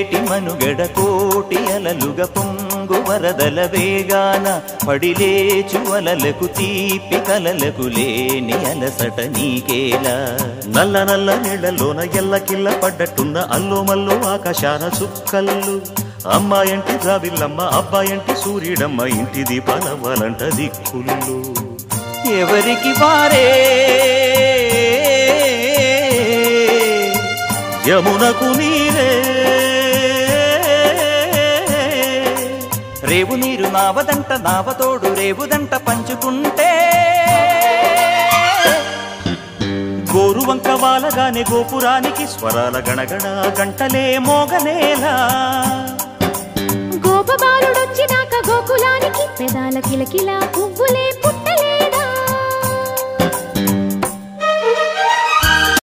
ఏటి మనుగడ కోటి అలలుగ పొంగు వరదల వేగాన పడిలేచు అలలకు తీపి కలలకు లేని అలసట నీకేలా నల్ల నల్ల నీళ్లలోన ఎల్లకిల్ల పడ్డట్టున్న అల్లు మల్లు ఆకాశాన చుక్కల్లు అమ్మాయంటి జాబిల్లమ్మ అబ్బాయంటి సూర్యుడమ్మ ఇంటి దీపాలవ్వాలంట దిక్కుళ్ళు ఎవరికి వారే యమునకు నీరే రేవు నీరు నావదంట నావతోడు రేవుదంట పంచుకుంటే గోరువంక వాలగానే గోపురానికి స్వరాల గణగణ గంటలే మోగనేలా గోపబాలుడొచ్చినాక గోకులానికి పెదాల కిలకిలా పువ్వులే పుట్ట